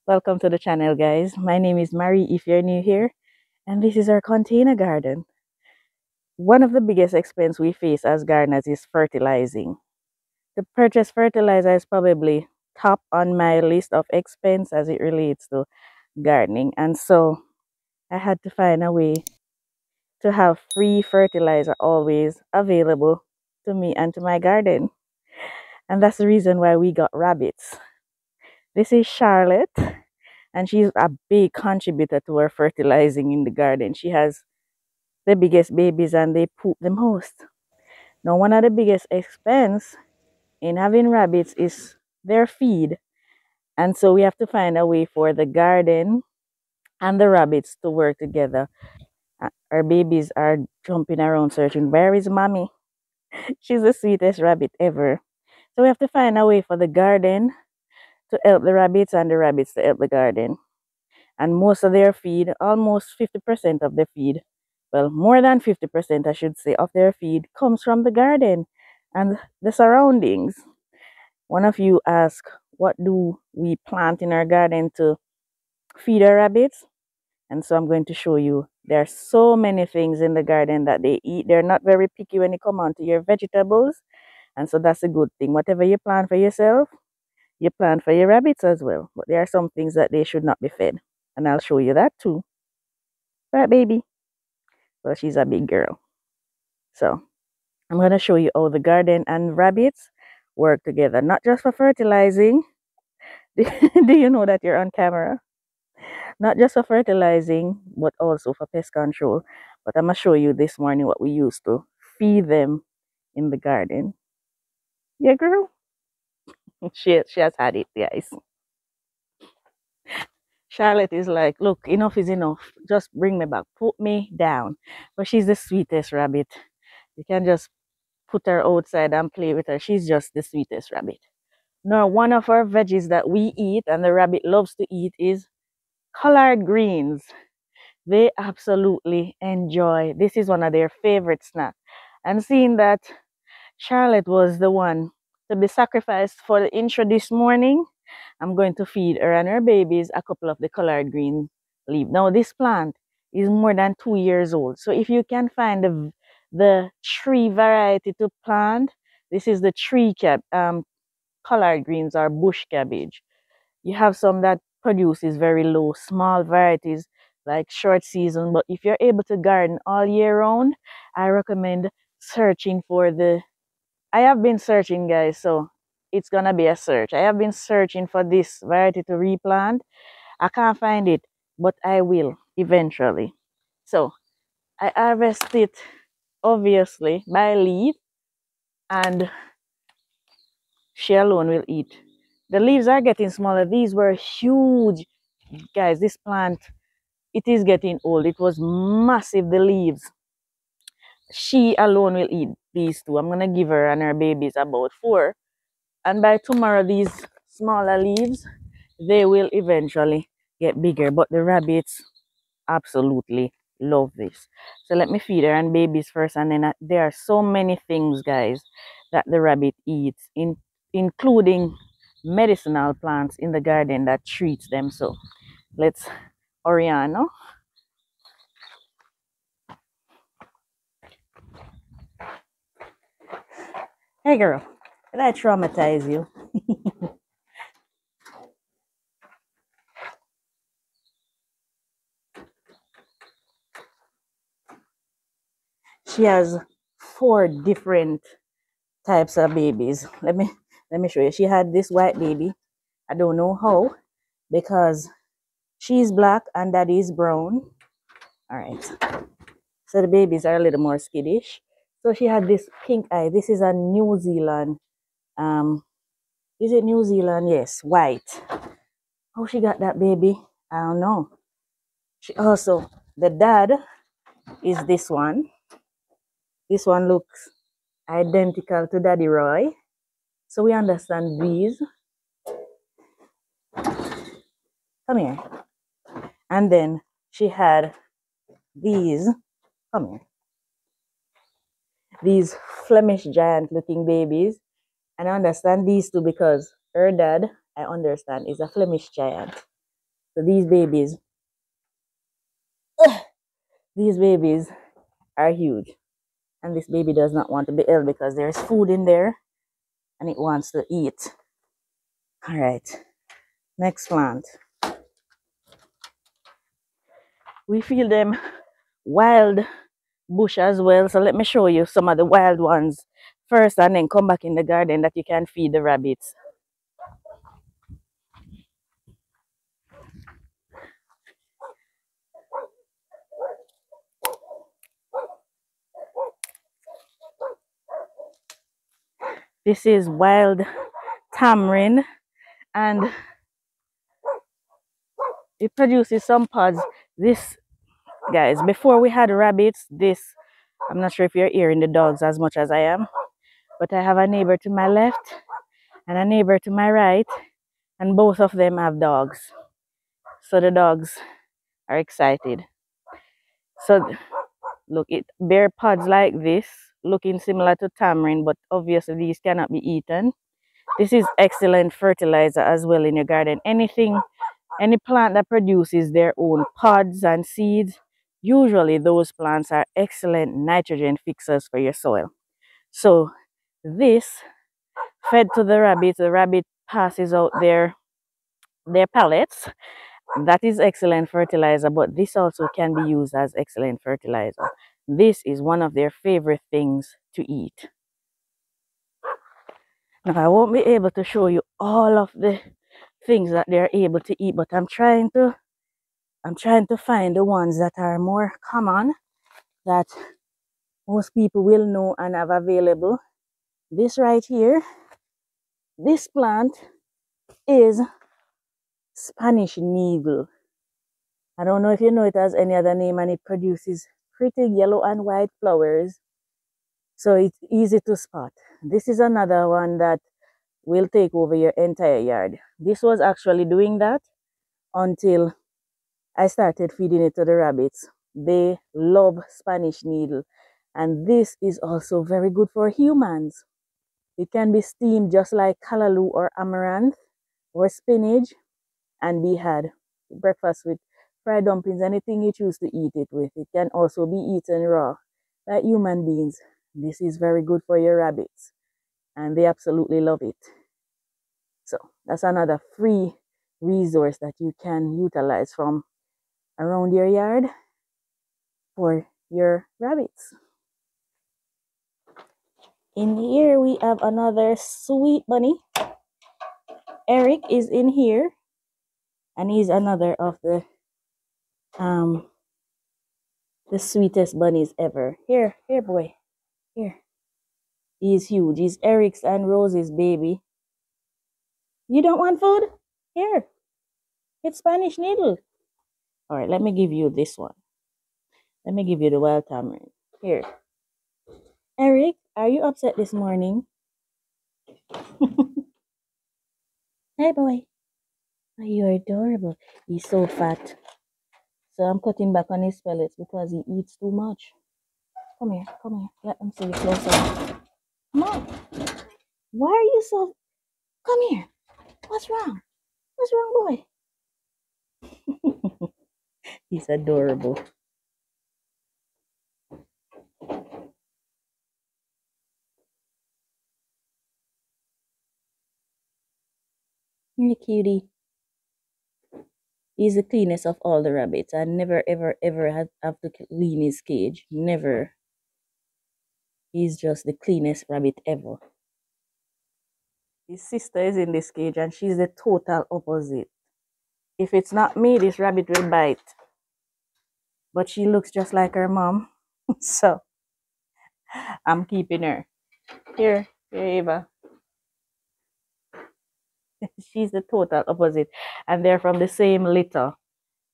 Welcome to the channel, guys. My name is Mary if you're new here, and this is our container garden. One of the biggest expense we face as gardeners is fertilizing. To purchase fertilizer is probably top on my list of expense as it relates to gardening. And so I had to find a way to have free fertilizer always available to me and to my garden. And that's the reason why we got rabbits. This is Charlotte, and she's a big contributor to our fertilizing in the garden. She has the biggest babies and they poop the most. Now, one of the biggest expense in having rabbits is their feed. And so we have to find a way for the garden and the rabbits to work together. Our babies are jumping around searching, where is mommy? She's the sweetest rabbit ever. So we have to find a way for the garden to help the rabbits and the rabbits to help the garden. And most of their feed, almost 50% of their feed, well, more than 50%, I should say, of their feed comes from the garden and the surroundings. One of you asked, what do we plant in our garden to feed our rabbits? And so I'm going to show you. There are so many things in the garden that they eat. They're not very picky when it comes on to your vegetables. And so that's a good thing. Whatever you plant for yourself, you plant for your rabbits as well. But there are some things that they should not be fed. And I'll show you that too. Right, baby? Well, she's a big girl. So I'm going to show you how the garden and rabbits work together, not just for fertilizing. Do you know that you're on camera? Not just for fertilizing, but also for pest control. But I'm going to show you this morning what we used to feed them in the garden. Yeah, girl? She has had it, guys. Charlotte is like, look, enough is enough. Just bring me back. Put me down. But she's the sweetest rabbit. You can just put her outside and play with her. She's just the sweetest rabbit. Now, one of our veggies that we eat and the rabbit loves to eat is collard greens. They absolutely enjoy. This is one of their favorite snacks. And seeing that Charlotte was the one to be sacrificed for the intro this morning, I'm going to feed her and her babies a couple of the collard green leaf. Now, this plant is more than 2 years old. So if you can find the tree variety to plant, this is the collard greens or bush cabbage. You have some that produces very low, small varieties like short season. But if you're able to garden all year round, I recommend searching for I have been searching, guys, so it's gonna be a search. I have been searching for this variety to replant. I can't find it, but I will eventually. So I harvest it obviously by leaf, and she alone will eat. The leaves are getting smaller. These were huge, guys. This plant, it is getting old. It was massive, the leaves. She alone will eat these two. I'm gonna give her and her babies about 4. And by tomorrow, these smaller leaves, they will eventually get bigger. But the rabbits absolutely love this. So let me feed her and babies first. And then there are so many things, guys, that the rabbit eats, including medicinal plants in the garden that treats them. So let's Oriano. Hey girl, did I traumatize you? She has 4 different types of babies. Let me show you. She had this white baby. I don't know how, because she's black and daddy is brown. All right. So the babies are a little more skittish. So she had this pink eye. This is a New Zealand. Is it New Zealand? Yes, white. How she got that baby? I don't know. She also, the dad is this one. This one looks identical to Daddy Roy. So we understand these. Come here. And then she had these. Come here. These Flemish giant looking babies. And I understand these two because her dad, I understand, is a Flemish giant. So these babies are huge. And this baby does not want to be ill because there's food in there and it wants to eat. All right, next plant. We feel them wild bush as well. So let me show you some of the wild ones first and then come back in the garden that you can feed the rabbits. This is wild tamarind and it produces some pods. This, guys, before we had rabbits, I'm not sure if you're hearing the dogs as much as I am, but I have a neighbor to my left and a neighbor to my right, and both of them have dogs. So the dogs are excited. So look, it bear pods like this, looking similar to tamarind, but obviously these cannot be eaten. This is excellent fertilizer as well in your garden. Any plant that produces their own pods and seeds, usually those plants are excellent nitrogen fixers for your soil. So this fed to the rabbit passes out their pellets. That is excellent fertilizer, but this also can be used as excellent fertilizer. This is one of their favorite things to eat. Now, I won't be able to show you all of the things that they're able to eat, but I'm trying to find the ones that are more common, that most people will know and have available. This right here, this plant is Spanish needle. I don't know if you know it has any other name, and it produces pretty yellow and white flowers. So it's easy to spot. This is another one that will take over your entire yard. This was actually doing that until I started feeding it to the rabbits. They love Spanish needle. And this is also very good for humans. It can be steamed just like callaloo or amaranth or spinach and be had breakfast with fried dumplings, anything you choose to eat it with. It can also be eaten raw like human beings. This is very good for your rabbits and they absolutely love it. So that's another free resource that you can utilize from around your yard for your rabbits. In here we have another sweet bunny. Eric is in here and he's another of the sweetest bunnies ever. Here boy, here. He's huge. He's Eric's and Rose's baby. You don't want food? Here, it's Spanish needle. All right, let me give you this one. Let me give you the wild tamarind. Here. Eric, are you upset this morning? Hey boy. Oh, you're adorable. He's so fat. So I'm cutting back on his pellets because he eats too much. Come here, come here. Let them see you closer. Come on. Why are you so... Come here. What's wrong? What's wrong, boy? He's adorable. You're a cutie. He's the cleanest of all the rabbits. I never, ever, ever have to clean his cage. Never. He's just the cleanest rabbit ever. His sister is in this cage and she's the total opposite. If it's not me, this rabbit will bite. But she looks just like her mom. So I'm keeping her. Here, Eva. She's the total opposite. And they're from the same litter.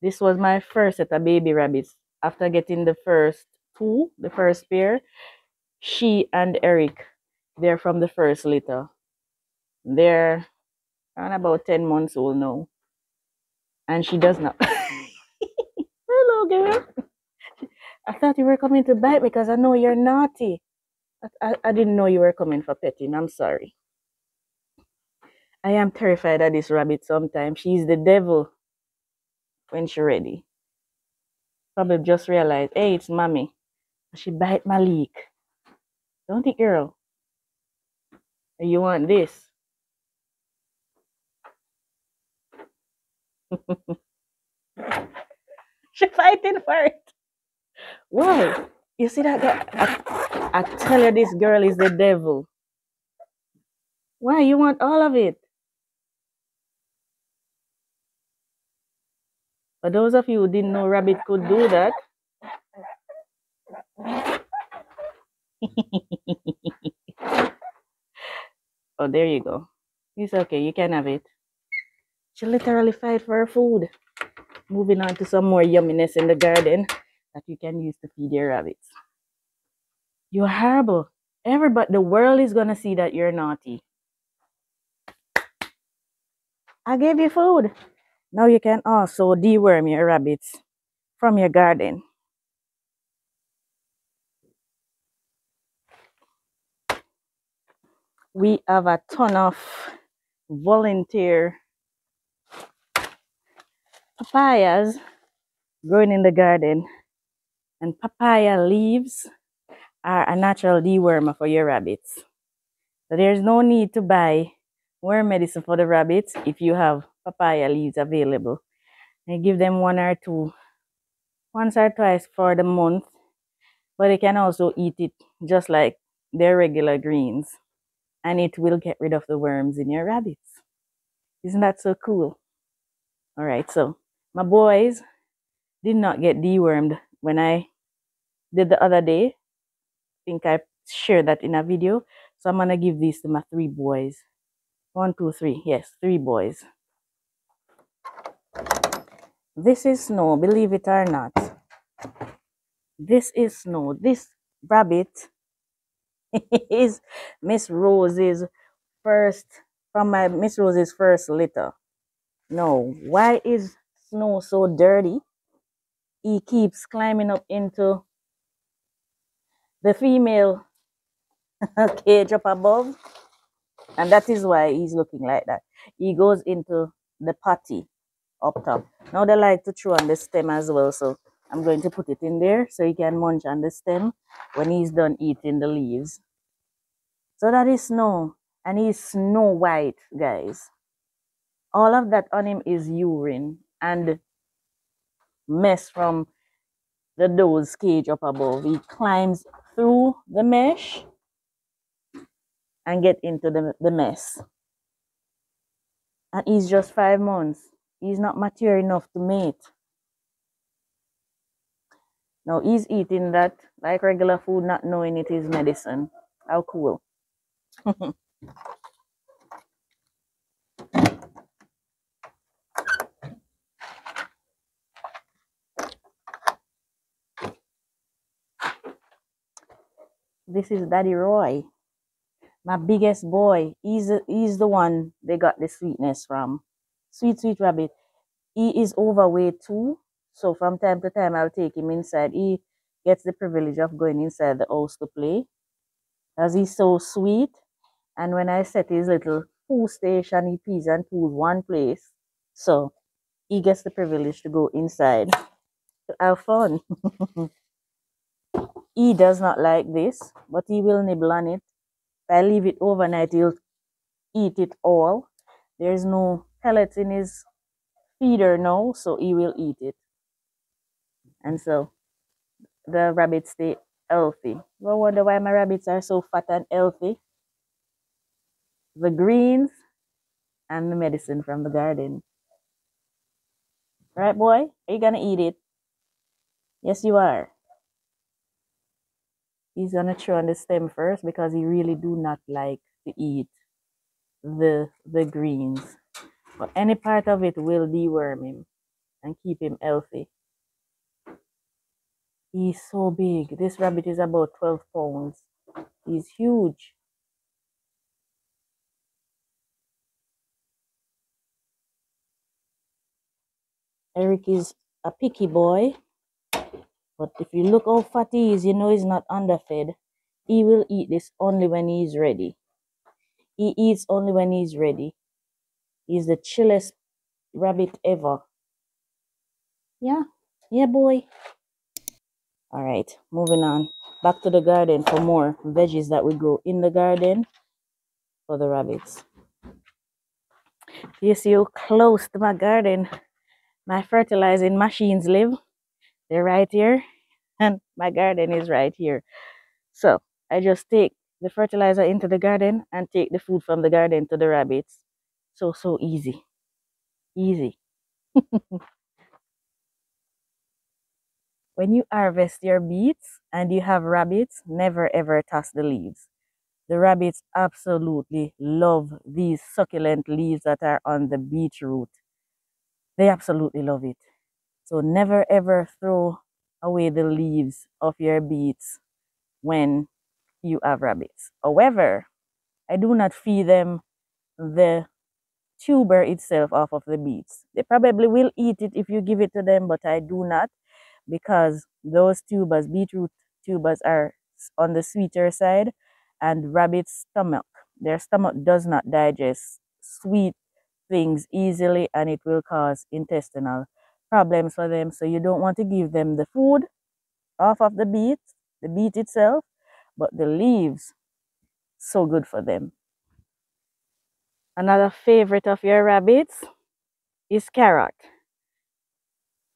This was my first set of baby rabbits. After getting the first two, the first pair, she and Eric, they're from the first litter. They're around about 10 months old now. And she does not. Hello, girl. I thought you were coming to bite me because I know you're naughty. I didn't know you were coming for petting. I'm sorry. I am terrified of this rabbit sometimes. She's the devil. when she's ready. Probably just realized, hey, it's mommy. She bite my leg. Don't it, girl? You want this? She fighting for it. Why? You see that guy? I tell you, this girl is the devil. Why? You want all of it? For those of you who didn't know rabbit could do that, oh, there you go. It's okay. You can have it. She literally fight for her food. Moving on to some more yumminess in the garden that you can use to feed your rabbits. You're horrible. Everybody, the world is gonna see that you're naughty. I gave you food. Now you can also deworm your rabbits from your garden. We have a ton of volunteer papayas growing in the garden, and papaya leaves are a natural dewormer for your rabbits. So there's no need to buy worm medicine for the rabbits if you have papaya leaves available. And give them one or two, once or twice for the month, but they can also eat it just like their regular greens, and it will get rid of the worms in your rabbits. Isn't that so cool? All right, so my boys did not get dewormed when I did the other day. I think I shared that in a video. So I'm gonna give these to my 3 boys. 1, 2, 3. Yes, 3 boys. This is Snow, believe it or not. This is Snow. This rabbit is Miss Rose's first, from my Miss Rose's first litter. No, why is Snow so dirty? He keeps climbing up into the female cage up above, and that is why he's looking like that. He goes into the potty up top. Now they like to chew on the stem as well, so I'm going to put it in there so he can munch on the stem when he's done eating the leaves. So that is Snow, and he's snow white, guys. All of that on him is urine and mess from the doe's cage up above. He climbs through the mesh and get into the mess. And he's just 5 months. He's not mature enough to mate. Now he's eating that like regular food, not knowing it is medicine. How cool. This is Daddy Roy, my biggest boy. He's the one they got the sweetness from. Sweet, sweet rabbit. He is overweight too. So from time to time, I'll take him inside. He gets the privilege of going inside the house to play, as he's so sweet. And when I set his little poo station, he pees and poos one place. So he gets the privilege to go inside to have fun. He does not like this, but he will nibble on it. If I leave it overnight, he'll eat it all. There's no pellets in his feeder now, so he will eat it. And so the rabbits stay healthy. I wonder why my rabbits are so fat and healthy. The greens and the medicine from the garden. Right, boy? Are you gonna eat it? Yes, you are. He's gonna chew on the stem first because he really do not like to eat the greens. But any part of it will deworm him and keep him healthy. He's so big. This rabbit is about 12 pounds. He's huge. Eric is a picky boy. But if you look how fat he is, you know he's not underfed. He will eat this only when he's ready. He eats only when he's ready. He's the chillest rabbit ever. Yeah. Yeah, boy. All right, moving on. Back to the garden for more veggies that we grow in the garden for the rabbits. You see how close to my garden my fertilizing machines live. They're right here, and my garden is right here. So I just take the fertilizer into the garden and take the food from the garden to the rabbits. So easy. Easy. When you harvest your beets and you have rabbits, never ever toss the leaves. The rabbits absolutely love these succulent leaves that are on the beetroot. They absolutely love it. So never ever throw away the leaves of your beets when you have rabbits. However, I do not feed them the tuber itself off of the beets. They probably will eat it if you give it to them, but I do not, because those tubers, beetroot tubers, are on the sweeter side, and rabbits' stomach, their stomach does not digest sweet things easily, and it will cause intestinal problems for them. So you don't want to give them the food off of the beet itself, but the leaves, so good for them. Another favorite of your rabbits is carrot.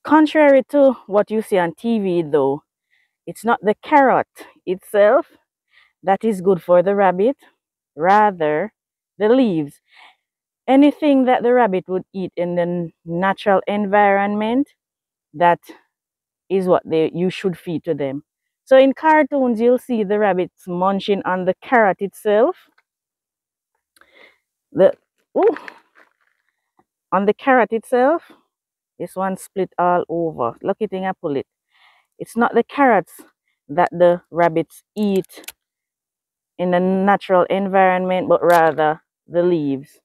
Contrary to what you see on TV, though, it's not the carrot itself that is good for the rabbit, rather, the leaves. Anything that the rabbit would eat in the natural environment, that is what you should feed to them. So in cartoons, you'll see the rabbits munching on the carrot itself. The ooh, on the carrot itself, this one split all over. Lucky thing I pull it. It's not the carrots that the rabbits eat in the natural environment, but rather the leaves.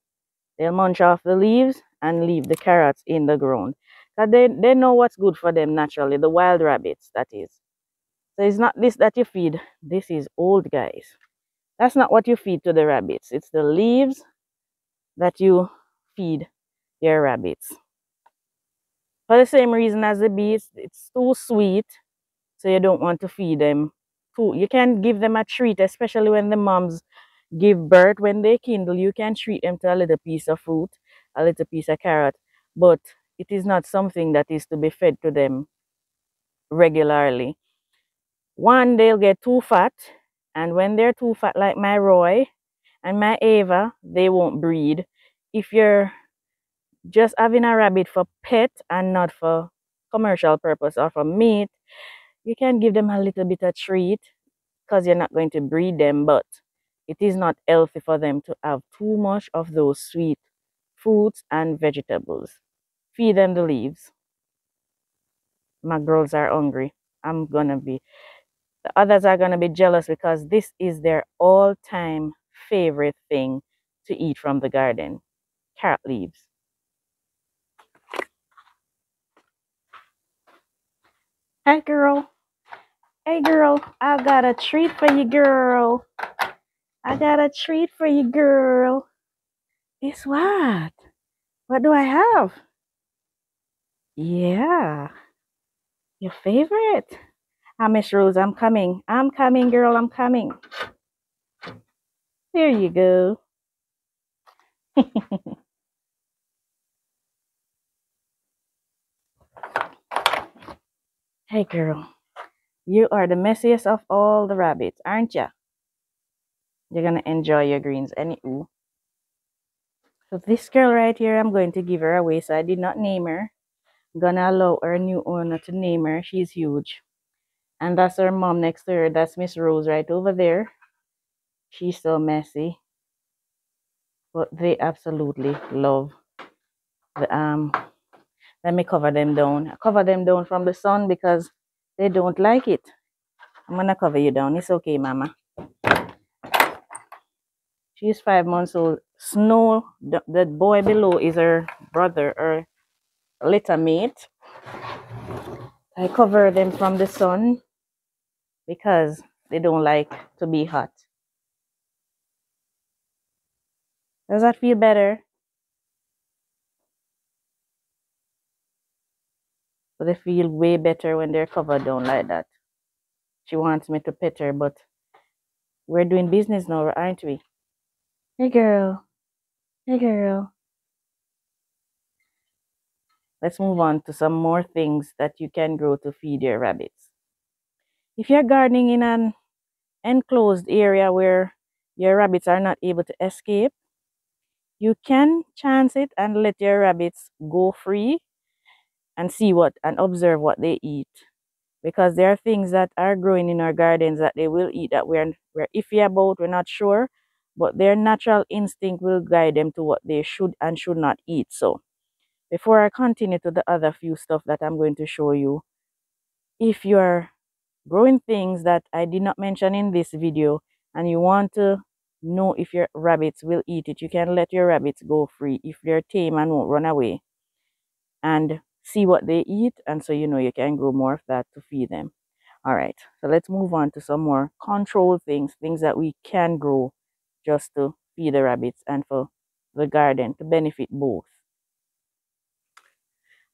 They'll munch off the leaves and leave the carrots in the ground. Because they know what's good for them naturally, the wild rabbits, that is. So it's not this that you feed. This is old, guys. That's not what you feed to the rabbits. It's the leaves that you feed your rabbits. For the same reason as the beets, it's too sweet, so you don't want to feed them food. You can give them a treat, especially when the moms give birth. When they kindle, you can treat them to a little piece of fruit, a little piece of carrot, but it is not something that is to be fed to them regularly. One, they'll get too fat, and when they're too fat, like my Roy and my Ava, they won't breed. If you're just having a rabbit for pet and not for commercial purpose or for meat, you can give them a little bit of treat, because you're not going to breed them, but it is not healthy for them to have too much of those sweet fruits and vegetables. Feed them the leaves. My girls are hungry. The others are gonna be jealous, because this is their all-time favorite thing to eat from the garden. Carrot leaves. Hey girl. Hey girl, I got a treat for you, girl. I got a treat for you, girl. Guess what? What do I have? Yeah, your favorite. Miss Rose, I'm coming. I'm coming, girl, I'm coming. There you go. Hey, girl, you are the messiest of all the rabbits, aren't you? You're gonna enjoy your greens. Ooh. So this girl right here, I'm going to give her away, so I did not name her. I'm gonna allow our new owner to name her. She's huge. And that's her mom next to her. That's Miss Rose right over there. She's so messy. But they absolutely love the. Let me cover them down. Cover them down from the sun, because they don't like it. I'm gonna cover you down. It's okay, mama. She's 5 months old. Snow, the boy below, is her brother, her litter mate. I cover them from the sun because they don't like to be hot. Does that feel better? So they feel way better when they're covered down like that. She wants me to pet her, but we're doing business now, aren't we? Hey girl. Hey girl. Let's move on to some more things that you can grow to feed your rabbits. If you're gardening in an enclosed area where your rabbits are not able to escape, you can chance it and let your rabbits go free and see what and observe what they eat. Because there are things that are growing in our gardens that they will eat that we're iffy about, we're not sure, but their natural instinct will guide them to what they should and should not eat. So before I continue to the other few stuff that I'm going to show you, if you're growing things that I did not mention in this video and you want to know if your rabbits will eat it, you can let your rabbits go free if they're tame and won't run away, and see what they eat, and so you know you can grow more of that to feed them. All right, so let's move on to some more controlled things, things that we can grow just to feed the rabbits and for the garden to benefit both.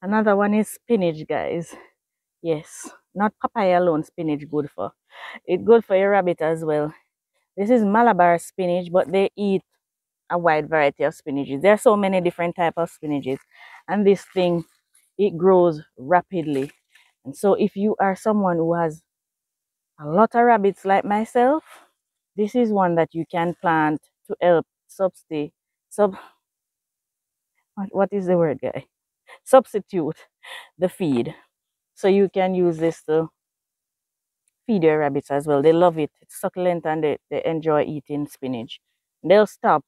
Another one is spinach, guys. Yes, not papaya alone, spinach good for. It's good for your rabbit as well. This is Malabar spinach, but they eat a wide variety of spinaches. There are so many different types of spinaches, and this thing, it grows rapidly. And so if you are someone who has a lot of rabbits like myself, this is one that you can plant to help what is the word, guy? Substitute the feed. So you can use this to feed your rabbits as well. They love it. It's succulent and they enjoy eating spinach. They'll stop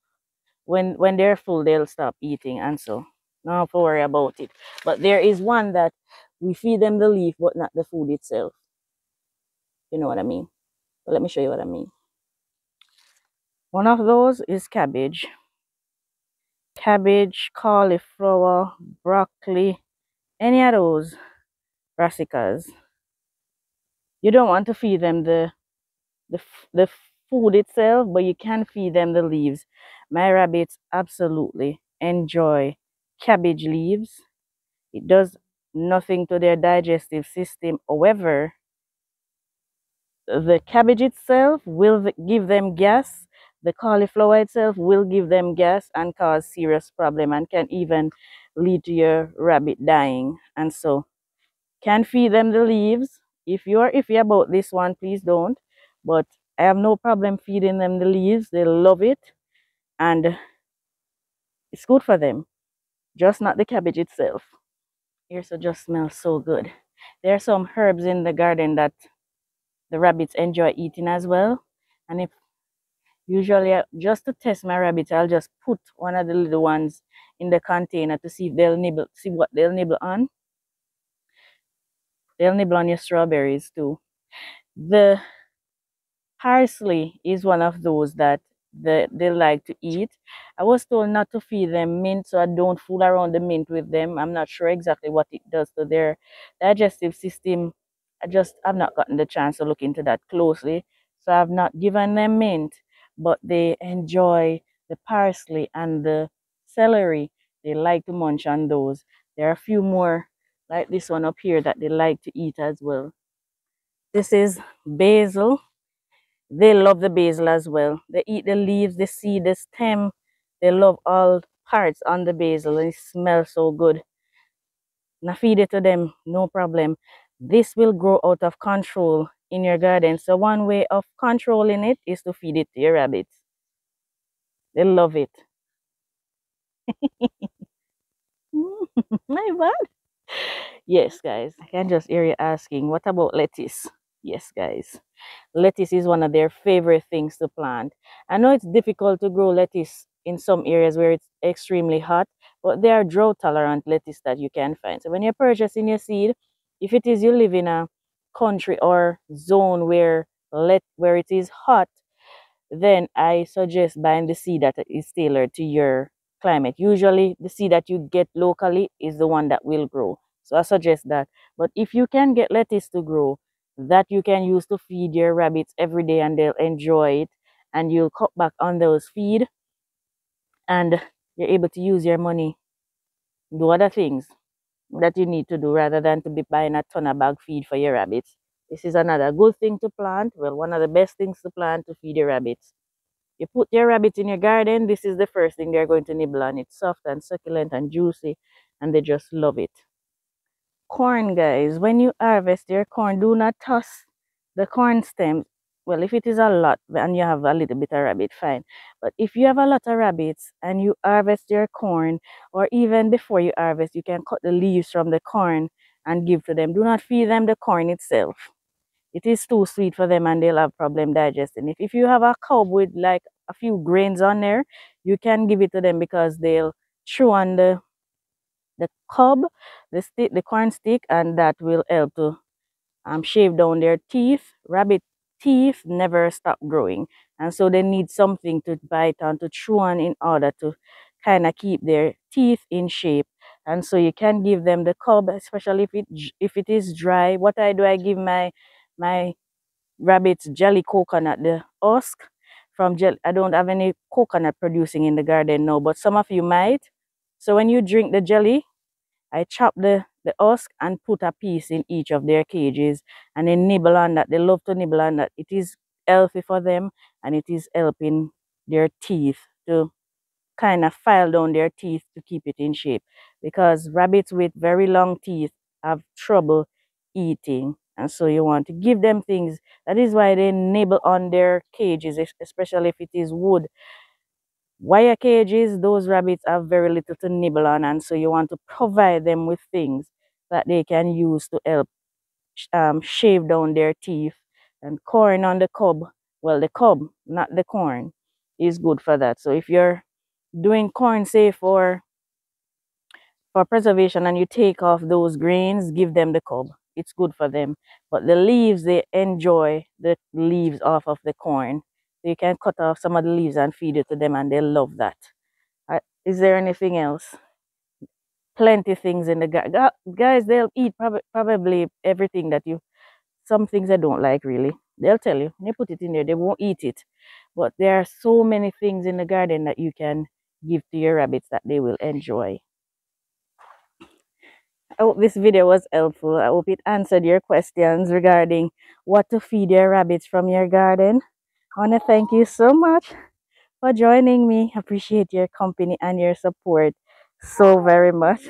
when they're full, they'll stop eating, and so don't have to worry about it. But there is one that we feed them the leaf but not the food itself. You know what I mean? But let me show you what I mean. One of those is cabbage. Cabbage, cauliflower, broccoli, any of those brassicas. You don't want to feed them the food itself, but you can feed them the leaves. My rabbits absolutely enjoy cabbage leaves. It does nothing to their digestive system. However, the cabbage itself will give them gas. The cauliflower itself will give them gas and cause serious problem and can even lead to your rabbit dying. And so can feed them the leaves. If you're iffy about this one, please don't. But I have no problem feeding them the leaves. They love it. And it's good for them. Just not the cabbage itself. Here, so just smells so good. There are some herbs in the garden that the rabbits enjoy eating as well. And if usually, just to test my rabbits, I'll just put one of the little ones in the container to see if they'll nibble, see what they'll nibble on. They'll nibble on your strawberries too. The parsley is one of those that they like to eat. I was told not to feed them mint, so I don't fool around the mint with them. I'm not sure exactly what it does to their digestive system. I've not gotten the chance to look into that closely. So I've not given them mint, but they enjoy the parsley and the celery. They like to munch on those. There are a few more like this one up here that they like to eat as well. This is basil. They love the basil as well. They eat the leaves, the seed, the stem. They love all parts on the basil. It smells so good. Now feed it to them, no problem. This will grow out of control in your garden. So one way of controlling it is to feed it to your rabbits. They love it. My bad. Yes, guys. I can just hear you asking, what about lettuce? Yes, guys. Lettuce is one of their favorite things to plant. I know it's difficult to grow lettuce in some areas where it's extremely hot, but there are drought tolerant lettuce that you can find. So when you're purchasing your seed, if it is you live in a country or zone where it is hot, then I suggest buying the seed that is tailored to your climate. Usually the seed that you get locally is the one that will grow. So I suggest that. But if you can get lettuce to grow, that you can use to feed your rabbits every day and they'll enjoy it, and you'll cut back on those feed and you're able to use your money, do other things. that you need to do rather than to be buying a ton of bag feed for your rabbits. This is another good thing to plant. Well, one of the best things to plant to feed your rabbits. You put your rabbits in your garden, this is the first thing they're going to nibble on. It's soft and succulent and juicy, and they just love it. Corn, guys, when you harvest your corn, do not toss the corn stems. Well, if it is a lot and you have a little bit of rabbit, fine. But if you have a lot of rabbits and you harvest your corn, or even before you harvest, you can cut the leaves from the corn and give to them. Do not feed them the corn itself. It is too sweet for them and they'll have problem digesting it. If you have a cob with like a few grains on there, you can give it to them because they'll chew on the cob, the stick, the corn stick, and that will help to shave down their teeth. Rabbit teeth never stop growing, and so they need something to bite on, to chew on, in order to kind of keep their teeth in shape. And so you can give them the cob, especially if it is dry. What I do, I give my rabbits jelly coconut, the husk from gel. I don't have any coconut producing in the garden now, but some of you might. So when you drink the jelly, I chop the husk and put a piece in each of their cages, and they nibble on that. They love to nibble on that. It is healthy for them, and it is helping their teeth to kind of file down their teeth to keep it in shape, because rabbits with very long teeth have trouble eating, and so you want to give them things. That is why they nibble on their cages, especially if it is wood wire cages. Those rabbits have very little to nibble on, and so you want to provide them with things that they can use to help shave down their teeth. And corn on the cob, well, the cob, not the corn, is good for that. So if you're doing corn, say for preservation, and you take off those grains, give them the cob. It's good for them. But the leaves, they enjoy the leaves off of the corn. So you can cut off some of the leaves and feed it to them, and they love that. Is there anything else? Plenty things in the guys. They'll eat probably everything that you. Some things I don't like, really. They'll tell you. When you put it in there, they won't eat it. But there are so many things in the garden that you can give to your rabbits that they will enjoy. I hope this video was helpful. I hope it answered your questions regarding what to feed your rabbits from your garden. I want to thank you so much for joining me. Appreciate your company and your support so very much.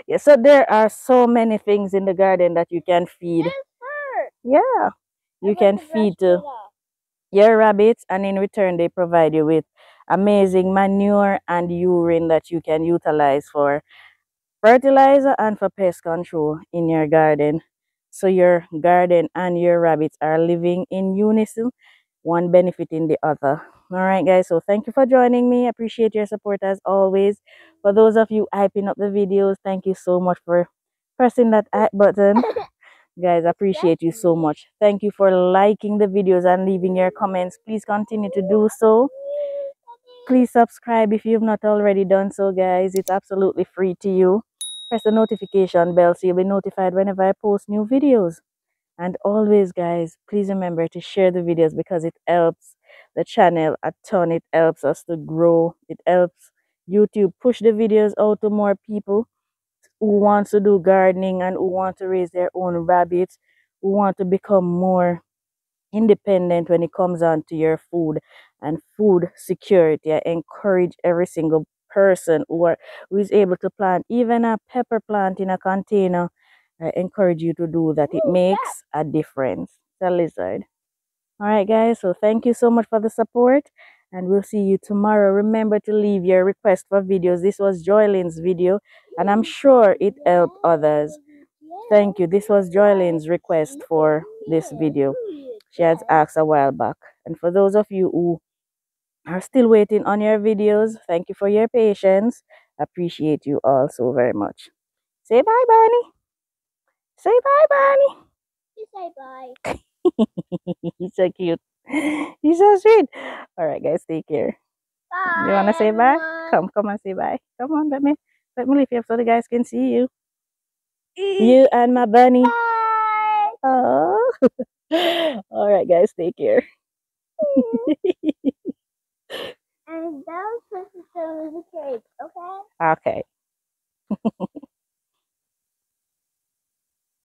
Yeah, so there are so many things in the garden that you can feed. Yeah, you can feed to your rabbits, and in return they provide you with amazing manure and urine that you can utilize for fertilizer and for pest control in your garden. So your garden and your rabbits are living in unison, one benefiting the other. All right, guys, so thank you for joining me. Appreciate your support as always. For those of you hyping up the videos, thank you so much for pressing that hype button. Guys, appreciate you so much. Thank you for liking the videos and leaving your comments. Please continue to do so. Please subscribe if you've not already done so, guys. It's absolutely free to you. Press the notification bell so you'll be notified whenever I post new videos. And always, guys, please remember to share the videos, because it helps the channel a ton. It helps us to grow. It helps YouTube push the videos out to more people who want to do gardening and who want to raise their own rabbits, who want to become more independent when it comes on to your food and food security. I encourage every single person who is able to plant even a pepper plant in a container. I encourage you to do that. It makes a difference. The lizard. All right, guys. So thank you so much for the support, and we'll see you tomorrow. Remember to leave your request for videos. This was Joylin's video, and I'm sure it helped others. Thank you. This was Joylin's request for this video. She has asked a while back. And for those of you who are still waiting on your videos, thank you for your patience. Appreciate you all so very much. Say bye, Barney. Say bye, Barney. You say bye. He's so cute. He's so sweet. All right, guys, take care. Bye. You want to say bye? Everyone. Come and say bye. Come on, let me lift you up so the guys can see you. You and my bunny. Bye. Oh. All right, guys, take care. And So the trade, okay? Okay.